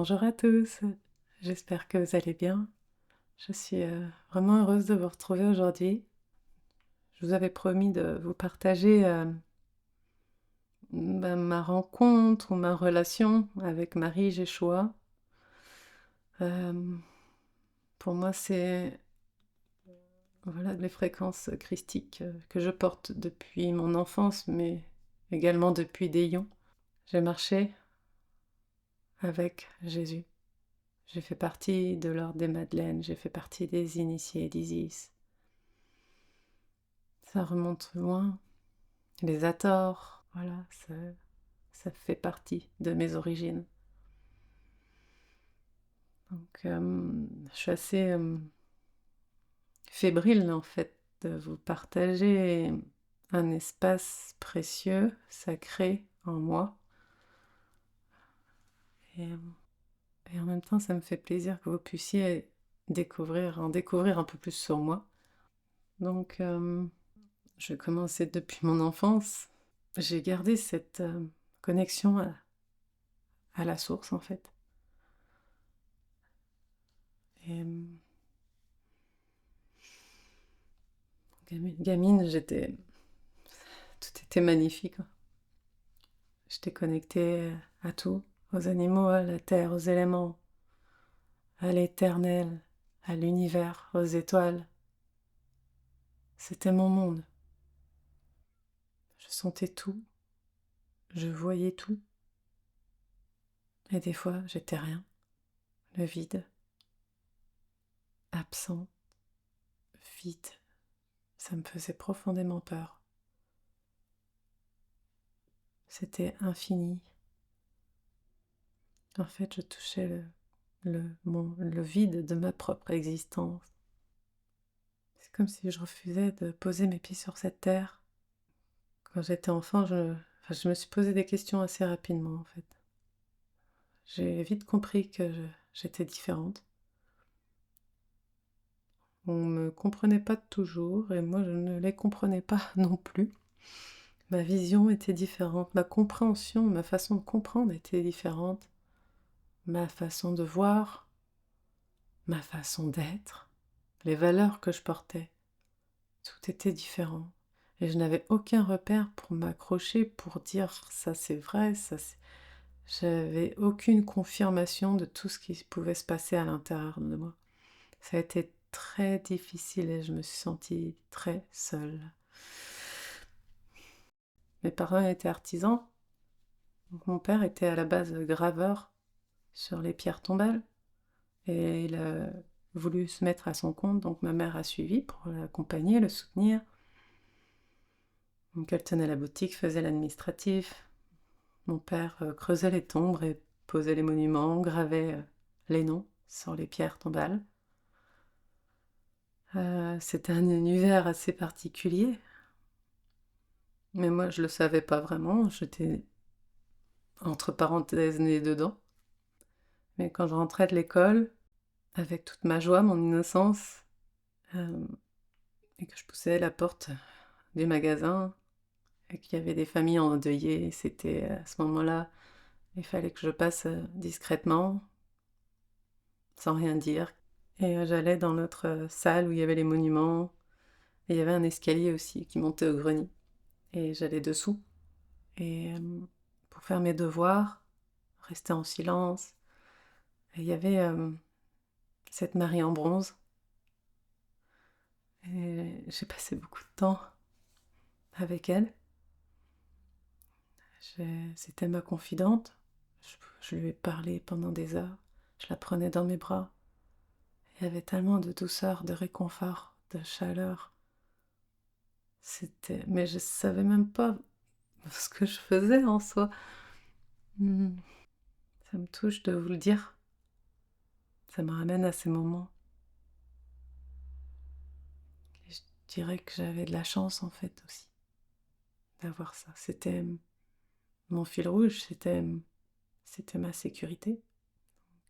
Bonjour à tous, j'espère que vous allez bien. Je suis vraiment heureuse de vous retrouver aujourd'hui. Je vous avais promis de vous partager ma rencontre ou ma relation avec Marie Jéchoua. Euh, pour moi, c'est voilà, les fréquences christiques que je porte depuis mon enfance, mais également depuis Déon. J'ai marché avec Jésus. J'ai fait partie de l'ordre des Madeleines, j'ai fait partie des initiés d'Isis. Ça remonte loin. Les Hathors, voilà, ça fait partie de mes origines. Donc, je suis assez fébrile en fait de vous partager un espace précieux, sacré en moi. Et, et en même temps, ça me fait plaisir que vous puissiez en découvrir un peu plus sur moi. Donc, je vais commencer depuis mon enfance. J'ai gardé cette connexion à la source en fait. Et gamine, tout était magnifique. J'étais connectée à tout, aux animaux, à la terre, aux éléments, à l'éternel, à l'univers, aux étoiles. C'était mon monde. Je sentais tout, je voyais tout. Et des fois, j'étais rien, le vide, absent, vide. Ça me faisait profondément peur. C'était infini. En fait, je touchais le vide de ma propre existence. C'est comme si je refusais de poser mes pieds sur cette terre. Quand j'étais enfant, je me suis posé des questions assez rapidement en fait. J'ai vite compris que j'étais différente. On ne me comprenait pas toujours et moi je ne les comprenais pas non plus. Ma vision était différente, ma compréhension, ma façon de comprendre était différente. Ma façon de voir, ma façon d'être, les valeurs que je portais, tout était différent. Et je n'avais aucun repère pour m'accrocher, pour dire ça c'est vrai, ça c'est... J'avais aucune confirmation de tout ce qui pouvait se passer à l'intérieur de moi. Ça a été très difficile et je me suis sentie très seule. Mes parents étaient artisans. Donc mon père était à la base graveur sur les pierres tombales et il a voulu se mettre à son compte, donc ma mère a suivi pour l'accompagner, le soutenir. Donc elle tenait la boutique, faisait l'administratif. Mon père creusait les tombes et posait les monuments, gravait les noms sur les pierres tombales. C'était un univers assez particulier, mais moi je le savais pas vraiment, j'étais entre parenthèses née dedans. Mais quand je rentrais de l'école, avec toute ma joie, mon innocence, euh, et que je poussais la porte du magasin, et qu'il y avait des familles endeuillées, c'était à ce moment-là, il fallait que je passe discrètement, sans rien dire. Et j'allais dans notre salle où il y avait les monuments, et il y avait un escalier aussi qui montait au grenier. Et j'allais dessous. Et pour faire mes devoirs, rester en silence. Et il y avait cette Marie en bronze. Et j'ai passé beaucoup de temps avec elle. C'était ma confidente. Je lui ai parlé pendant des heures. Je la prenais dans mes bras. Il y avait tellement de douceur, de réconfort, de chaleur. Mais je savais même pas ce que je faisais en soi. Hmm. Ça me touche de vous le dire. Ça me ramène à ces moments. Et je dirais que j'avais de la chance en fait aussi d'avoir ça. C'était mon fil rouge, c'était ma sécurité.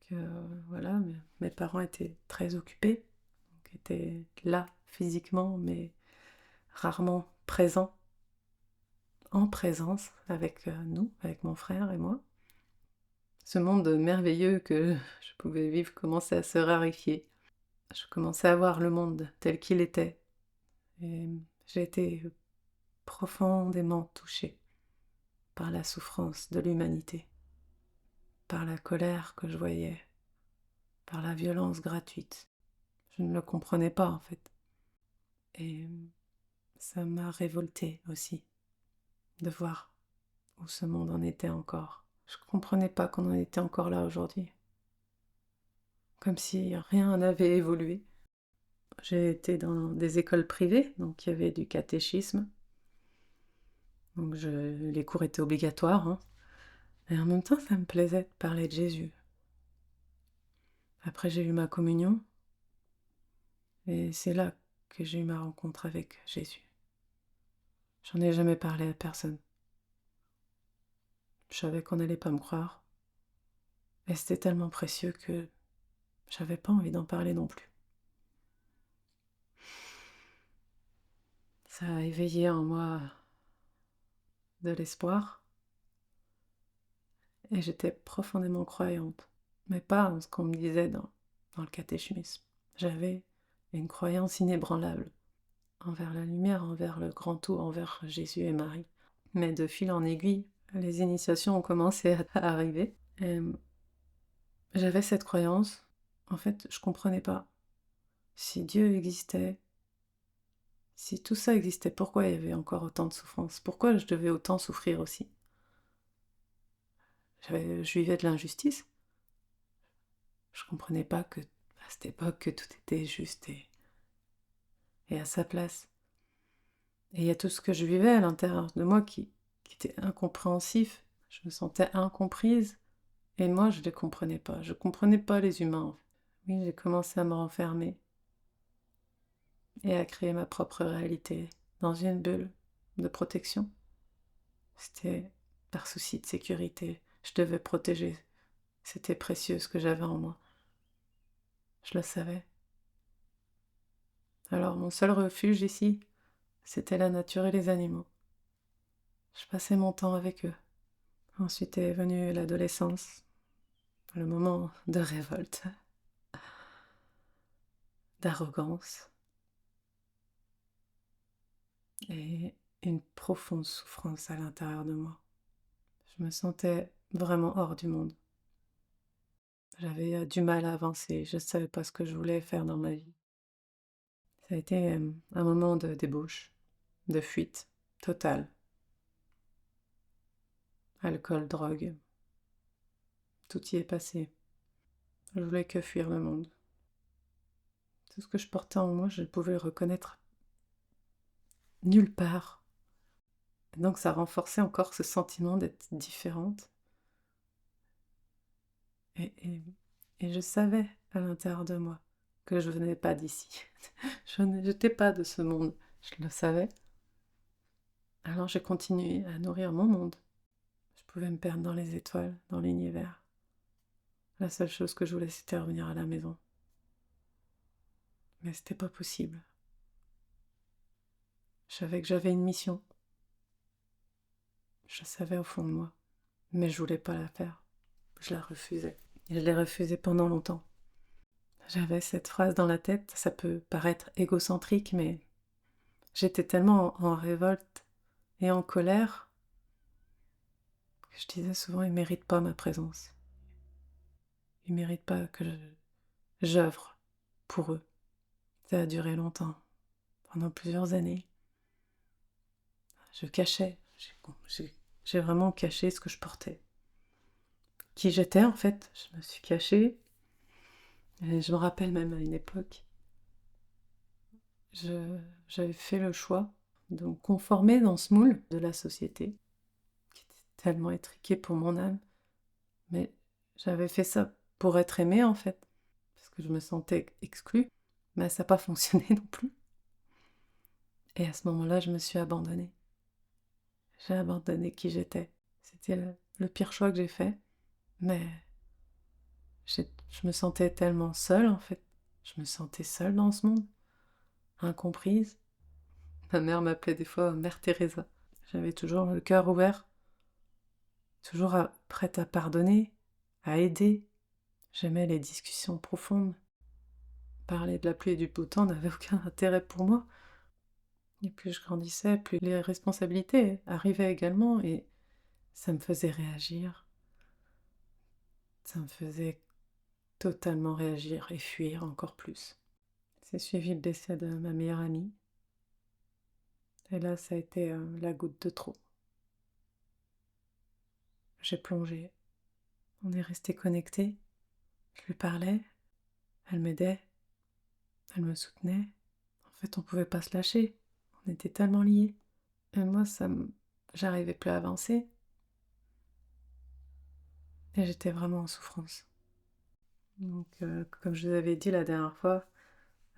Donc, voilà, mes parents étaient très occupés, donc étaient là physiquement, mais rarement présents, en présence avec nous, avec mon frère et moi. Ce monde merveilleux que je pouvais vivre commençait à se raréfier. Je commençais à voir le monde tel qu'il était. Et j'ai été profondément touchée par la souffrance de l'humanité, par la colère que je voyais, par la violence gratuite. Je ne le comprenais pas en fait. Et ça m'a révoltée aussi de voir où ce monde en était encore. Je ne comprenais pas qu'on en était encore là aujourd'hui. Comme si rien n'avait évolué. J'ai été dans des écoles privées, donc il y avait du catéchisme. Donc les cours étaient obligatoires, hein. Et en même temps, ça me plaisait de parler de Jésus. Après, j'ai eu ma communion. Et c'est là que j'ai eu ma rencontre avec Jésus. J'en ai jamais parlé à personne. Je savais qu'on n'allait pas me croire. Et c'était tellement précieux que j'avais pas envie d'en parler non plus. Ça a éveillé en moi de l'espoir. Et j'étais profondément croyante. Mais pas en ce qu'on me disait dans le catéchisme. J'avais une croyance inébranlable envers la lumière, envers le grand tout, envers Jésus et Marie. Mais de fil en aiguille, les initiations ont commencé à arriver. Et j'avais cette croyance. En fait, je comprenais pas. Si Dieu existait, si tout ça existait, pourquoi il y avait encore autant de souffrance? Pourquoi je devais autant souffrir aussi? Je vivais de l'injustice. Je comprenais pas que, à cette époque, que tout était juste et à sa place. Et il y a tout ce que je vivais à l'intérieur de moi qui était incompréhensif. Je me sentais incomprise. Et moi, je ne les comprenais pas. Je ne comprenais pas les humains, en fait. Oui, j'ai commencé à me renfermer et à créer ma propre réalité dans une bulle de protection. C'était par souci de sécurité. Je devais protéger. C'était précieux ce que j'avais en moi. Je le savais. Alors mon seul refuge ici, c'était la nature et les animaux. Je passais mon temps avec eux. Ensuite est venue l'adolescence, le moment de révolte, d'arrogance et une profonde souffrance à l'intérieur de moi. Je me sentais vraiment hors du monde. J'avais du mal à avancer, je ne savais pas ce que je voulais faire dans ma vie. Ça a été un moment de débauche, de fuite totale. Alcool, drogue, tout y est passé. Je voulais que fuir le monde. Tout ce que je portais en moi, je pouvais le reconnaître nulle part. Et donc ça renforçait encore ce sentiment d'être différente. Et je savais à l'intérieur de moi que je venais pas d'ici. Je n'étais pas de ce monde, je le savais. Alors j'ai continué à nourrir mon monde. Je pouvais me perdre dans les étoiles, dans l'univers. La seule chose que je voulais, c'était revenir à la maison. Mais c'était pas possible. Je savais que j'avais une mission. Je savais au fond de moi. Mais je voulais pas la faire. Je la refusais. Et je l'ai refusée pendant longtemps. J'avais cette phrase dans la tête, ça peut paraître égocentrique, mais j'étais tellement en révolte et en colère que je disais souvent, ils ne méritent pas ma présence. Ils ne méritent pas que j'œuvre pour eux. Ça a duré longtemps, pendant plusieurs années. Je cachais, j'ai vraiment caché ce que je portais. Qui j'étais en fait, je me suis cachée. Et je me rappelle même à une époque, j'avais fait le choix de me conformer dans ce moule de la société, qui était tellement étriqué pour mon âme. Mais j'avais fait ça pour être aimée en fait, parce que je me sentais exclue. Mais ça n'a pas fonctionné non plus. Et à ce moment-là, je me suis abandonnée. J'ai abandonné qui j'étais. C'était le pire choix que j'ai fait. Mais je me sentais tellement seule en fait. Je me sentais seule dans ce monde, incomprise. Ma mère m'appelait des fois Mère Teresa. J'avais toujours le cœur ouvert, toujours prête à pardonner, à aider. J'aimais les discussions profondes. Parler de la pluie et du beau temps n'avait aucun intérêt pour moi. Et plus je grandissais, plus les responsabilités arrivaient également et ça me faisait réagir. Ça me faisait totalement réagir et fuir encore plus. C'est suivi le décès de ma meilleure amie. Et là, ça a été la goutte de trop. J'ai plongé. On est resté connectés. Je lui parlais. Elle m'aidait. Elle me soutenait. En fait, on pouvait pas se lâcher. On était tellement liés. Et moi, j'arrivais plus à avancer. Et j'étais vraiment en souffrance. Donc, comme je vous avais dit la dernière fois,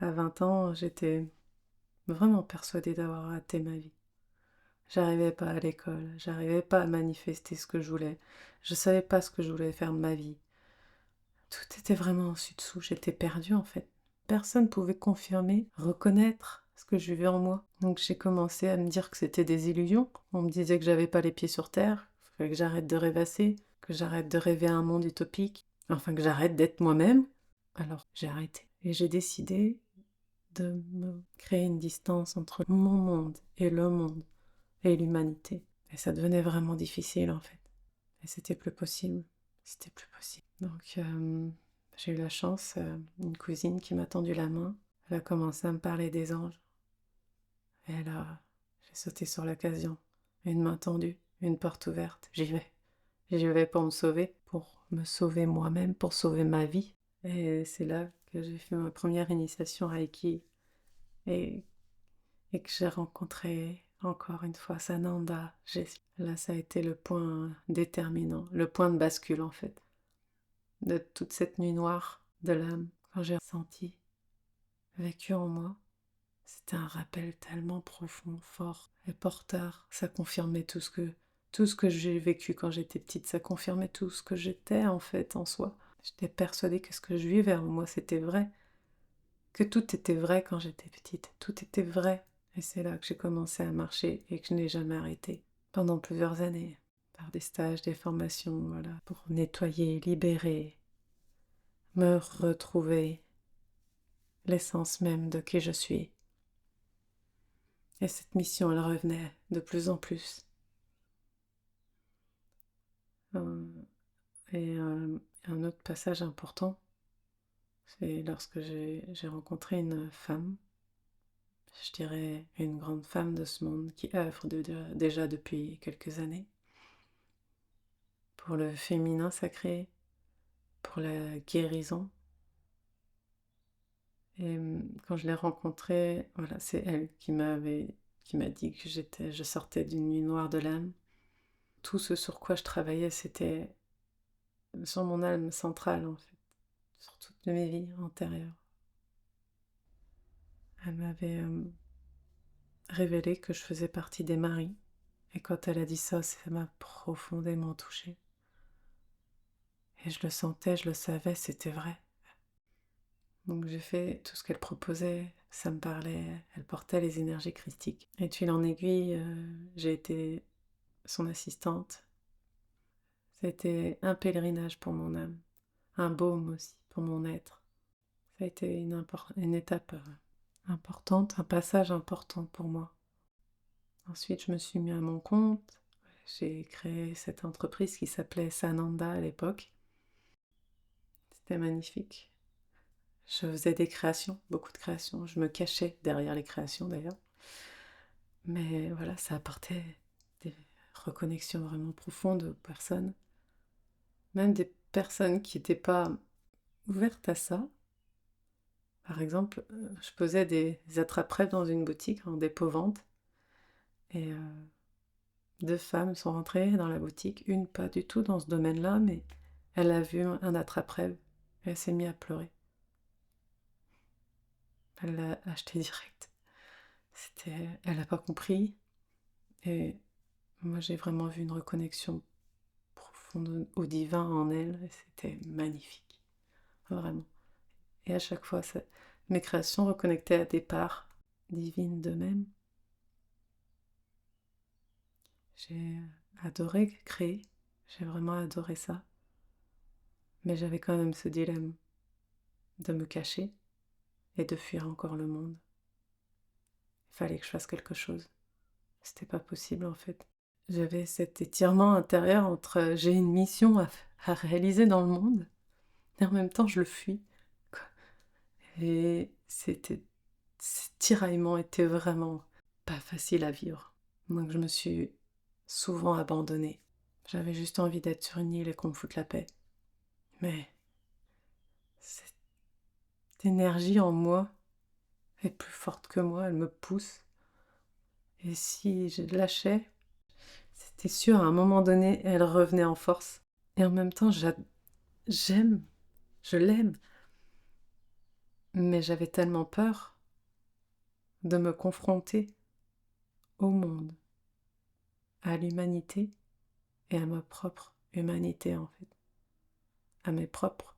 à 20 ans, j'étais vraiment persuadée d'avoir raté ma vie. J'arrivais pas à l'école, j'arrivais pas à manifester ce que je voulais. Je savais pas ce que je voulais faire de ma vie. Tout était vraiment en dessus-dessous, j'étais perdue en fait. Personne pouvait confirmer, reconnaître ce que je vivais en moi. Donc j'ai commencé à me dire que c'était des illusions. On me disait que j'avais pas les pieds sur terre, qu'il fallait que j'arrête de rêvasser, que j'arrête de rêver à un monde utopique, enfin que j'arrête d'être moi-même. Alors j'ai arrêté. Et j'ai décidé de me créer une distance entre mon monde et le monde et l'humanité. Et ça devenait vraiment difficile en fait. Et c'était plus possible. C'était plus possible. Donc j'ai eu la chance, une cousine qui m'a tendu la main. Elle a commencé à me parler des anges. Et là, j'ai sauté sur l'occasion. Une main tendue, une porte ouverte. J'y vais. J'y vais pour me sauver moi-même, pour sauver ma vie. Et c'est là que j'ai fait ma première initiation Reiki et, et que j'ai rencontré encore une fois Sananda. Là, ça a été le point déterminant, le point de bascule en fait, de toute cette nuit noire de l'âme. Quand j'ai ressenti, vécu en moi, c'était un rappel tellement profond, fort et porteur. Ça confirmait tout ce que j'ai vécu quand j'étais petite. Ça confirmait tout ce que j'étais en fait en soi. J'étais persuadée que ce que je vivais en moi, c'était vrai. Que tout était vrai quand j'étais petite. Tout était vrai. Et c'est là que j'ai commencé à marcher et que je n'ai jamais arrêté. Pendant plusieurs années. Par des stages, des formations, voilà. Pour nettoyer, libérer, me retrouver. L'essence même de qui je suis. Et cette mission, elle revenait de plus en plus. Euh, et un autre passage important, c'est lorsque j'ai rencontré une femme, je dirais une grande femme de ce monde qui œuvre déjà depuis quelques années pour le féminin sacré, pour la guérison. Et quand je l'ai rencontrée, voilà, c'est elle qui m'a dit que je sortais d'une nuit noire de l'âme. Tout ce sur quoi je travaillais, c'était sur mon âme centrale en fait, sur toutes mes vies antérieures. Elle m'avait révélé que je faisais partie des maris. Et quand elle a dit ça m'a profondément touchée. Et je le sentais, je le savais, c'était vrai. Donc j'ai fait tout ce qu'elle proposait, ça me parlait, elle portait les énergies critiques. Et de fil en aiguille, j'ai été son assistante. C'était un pèlerinage pour mon âme, un baume aussi pour mon être. Ça a été une étape importante, un passage important pour moi. Ensuite, je me suis mis à mon compte. J'ai créé cette entreprise qui s'appelait Sananda à l'époque. C'était magnifique. Je faisais des créations, beaucoup de créations. Je me cachais derrière les créations d'ailleurs. Mais voilà, ça apportait des reconnexions vraiment profondes aux personnes. Même des personnes qui n'étaient pas ouvertes à ça. Par exemple, je posais des attrape-rêves dans une boutique en dépôt-vente. Et deux femmes sont rentrées dans la boutique, une pas du tout dans ce domaine-là, mais elle a vu un attrape-rêve et elle s'est mise à pleurer. Elle l'a acheté direct. Elle n'a pas compris et moi j'ai vraiment vu une reconnexion profonde au divin en elle et c'était magnifique, vraiment. Et à chaque fois, mes créations reconnectaient à des parts divines d'eux-mêmes. J'ai adoré créer, j'ai vraiment adoré ça. Mais j'avais quand même ce dilemme de me cacher et de fuir encore le monde. Il fallait que je fasse quelque chose. C'était pas possible en fait. J'avais cet étirement intérieur entre j'ai une mission à réaliser dans le monde et en même temps je le fuis. Et ces tiraillements étaient vraiment pas faciles à vivre. Donc je me suis souvent abandonnée. J'avais juste envie d'être sur une île et qu'on me foute la paix. Mais cette énergie en moi est plus forte que moi, elle me pousse. Et si je lâchais, c'était sûr, à un moment donné, elle revenait en force. Et en même temps, j'aime, je l'aime. Mais j'avais tellement peur de me confronter au monde, à l'humanité et à ma propre humanité en fait, à mes propres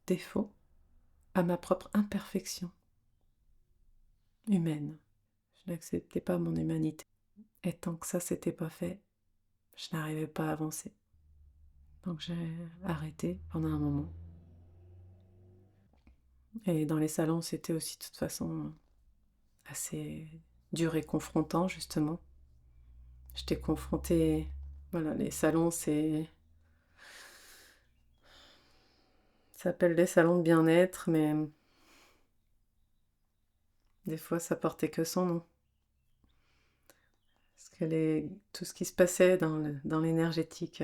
défauts, à ma propre imperfection humaine. Je n'acceptais pas mon humanité. Et tant que ça s'était pas fait, je n'arrivais pas à avancer. Donc j'ai arrêté pendant un moment. Et dans les salons, c'était aussi de toute façon assez dur et confrontant justement. J'étais confrontée, voilà, les salons, ça s'appelle des salons de bien-être, mais des fois ça portait que son nom. Parce que tout ce qui se passait dans l'énergétique,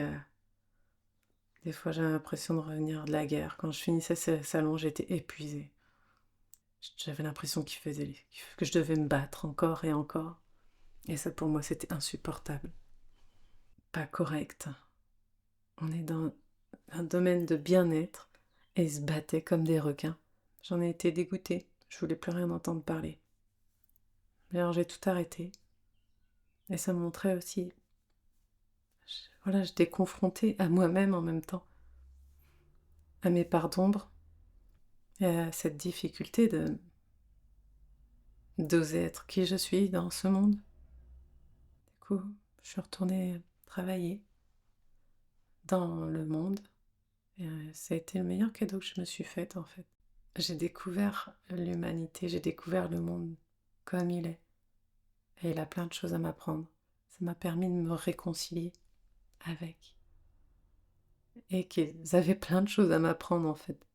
des fois j'avais l'impression de revenir de la guerre. Quand je finissais ces salons, j'étais épuisée. J'avais l'impression que je devais me battre encore et encore. Et ça pour moi c'était insupportable. Pas correct. On est dans un domaine de bien-être et ils se battaient comme des requins. J'en ai été dégoûtée. Je voulais plus rien entendre parler. Mais alors j'ai tout arrêté. Et ça me montrait aussi, voilà, j'étais confrontée à moi-même en même temps, à mes parts d'ombre et à cette difficulté d'oser être qui je suis dans ce monde. Du coup, je suis retournée travailler dans le monde et ça a été le meilleur cadeau que je me suis fait en fait. J'ai découvert l'humanité, j'ai découvert le monde comme il est. Et il a plein de choses à m'apprendre. Ça m'a permis de me réconcilier avec. Et qu'ils avaient plein de choses à m'apprendre en fait.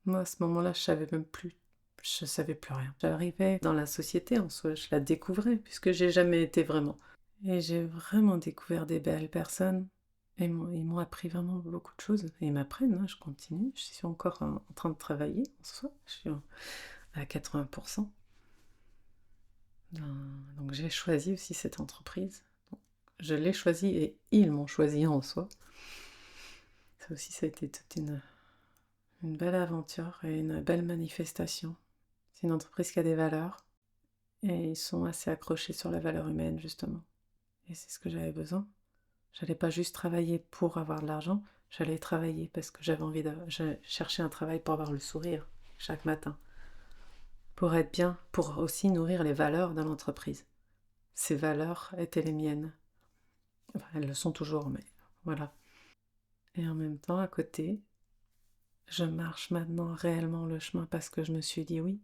Moi, à ce moment-là, je savais plus rien. J'arrivais dans la société en soi, je la découvrais, puisque j'ai jamais été vraiment. Et j'ai vraiment découvert des belles personnes. Et ils m'ont appris vraiment beaucoup de choses. Et ils m'apprennent, hein, je continue. Je suis encore en train de travailler en soi. Je suis à 80%. Donc j'ai choisi aussi cette entreprise. Je l'ai choisie et ils m'ont choisi en soi. Ça aussi, ça a été toute une belle aventure et une belle manifestation. C'est une entreprise qui a des valeurs et ils sont assez accrochés sur la valeur humaine, justement. Et c'est ce que j'avais besoin. J'allais pas juste travailler pour avoir de l'argent, j'allais travailler parce que je cherchais un travail pour avoir le sourire chaque matin, pour être bien, pour aussi nourrir les valeurs de l'entreprise. Ces valeurs étaient les miennes. Enfin, elles le sont toujours, mais voilà. Et en même temps, à côté, je marche maintenant réellement le chemin parce que je me suis dit oui.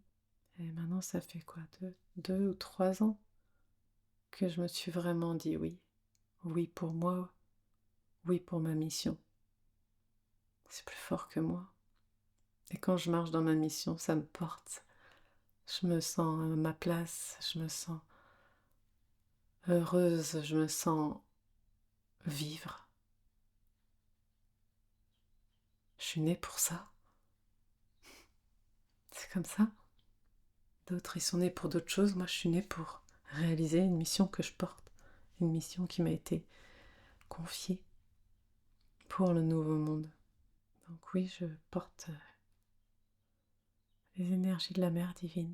Et maintenant, ça fait quoi, 2 ou 3 ans que je me suis vraiment dit oui. Oui pour moi, oui pour ma mission. C'est plus fort que moi. Et quand je marche dans ma mission, ça me porte. Je me sens à ma place, je me sens heureuse, je me sens vivre. Je suis née pour ça. C'est comme ça. D'autres, ils sont nés pour d'autres choses. Moi, je suis née pour réaliser une mission que je porte. Une mission qui m'a été confiée pour le nouveau monde. Donc oui, je porte les énergies de la mère divine.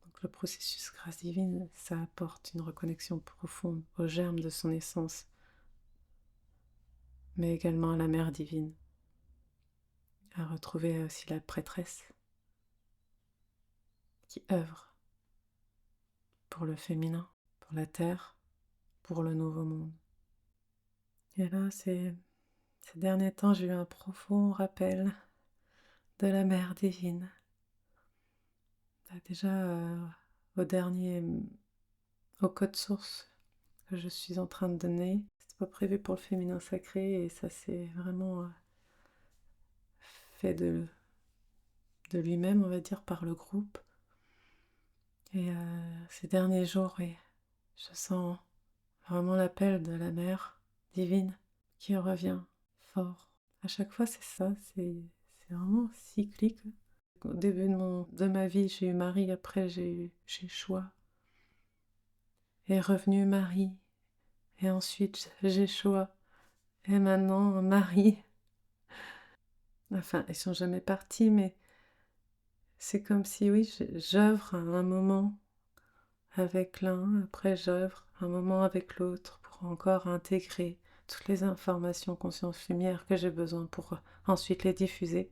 Donc le processus grâce divine, ça apporte une reconnexion profonde au germe de son essence, mais également à la mère divine, à retrouver aussi la prêtresse qui œuvre pour le féminin, pour la terre, pour le nouveau monde. Et là, Ces derniers temps, j'ai eu un profond rappel de la Mère divine. Déjà, au dernier, au code source que je suis en train de donner, c'était pas prévu pour le féminin sacré et ça s'est vraiment fait de lui-même, on va dire, par le groupe. Et ces derniers jours, oui, je sens vraiment l'appel de la Mère divine qui revient fort. À chaque fois, c'est ça, c'est vraiment cyclique. Au début de ma vie, j'ai eu Marie, après j'ai choix. Est revenu Marie, et ensuite j'ai choix. Et maintenant, Marie. Enfin, ils sont jamais partis, mais c'est comme si, oui, j'œuvre à un moment avec l'un, après j'œuvre un moment avec l'autre pour encore intégrer toutes les informations conscience lumière que j'ai besoin pour ensuite les diffuser.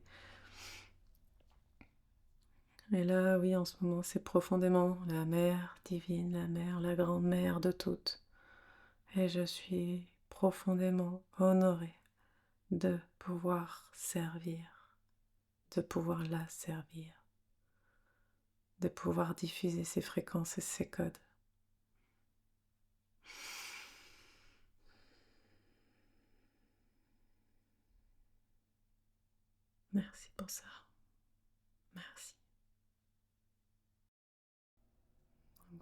Et là, oui, en ce moment, c'est profondément la mère divine, la mère, la grande mère de toutes. Et je suis profondément honorée de pouvoir servir, de pouvoir la servir, de pouvoir diffuser ses fréquences et ses codes. Merci pour ça. Merci.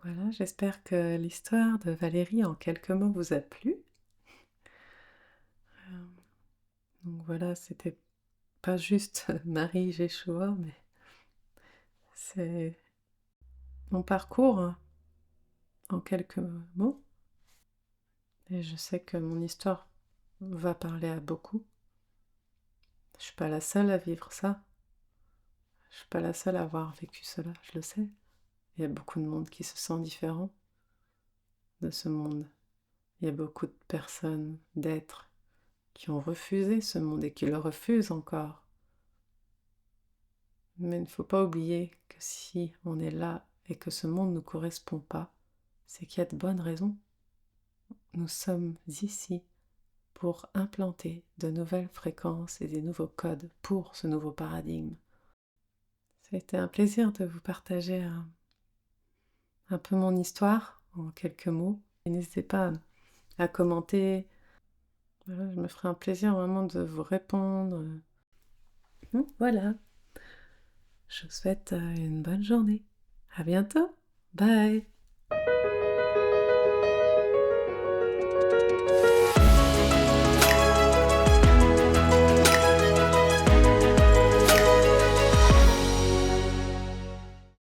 Voilà, j'espère que l'histoire de Valérie en quelques mots vous a plu. Donc voilà, c'était pas juste Marie Jéchoua, mais c'est mon parcours en quelques mots. Et je sais que mon histoire va parler à beaucoup. Je suis pas la seule à vivre ça. Je suis pas la seule à avoir vécu cela, je le sais. Il y a beaucoup de monde qui se sent différent de ce monde. Il y a beaucoup de personnes, d'êtres, qui ont refusé ce monde et qui le refusent encore. Mais il ne faut pas oublier que si on est là et que ce monde ne nous correspond pas, c'est qu'il y a de bonnes raisons. Nous sommes ici pour implanter de nouvelles fréquences et des nouveaux codes pour ce nouveau paradigme. Ça a été un plaisir de vous partager un peu mon histoire en quelques mots. Et n'hésitez pas à commenter. Voilà, je me ferai un plaisir vraiment de vous répondre. Voilà, je vous souhaite une bonne journée. À bientôt. Bye.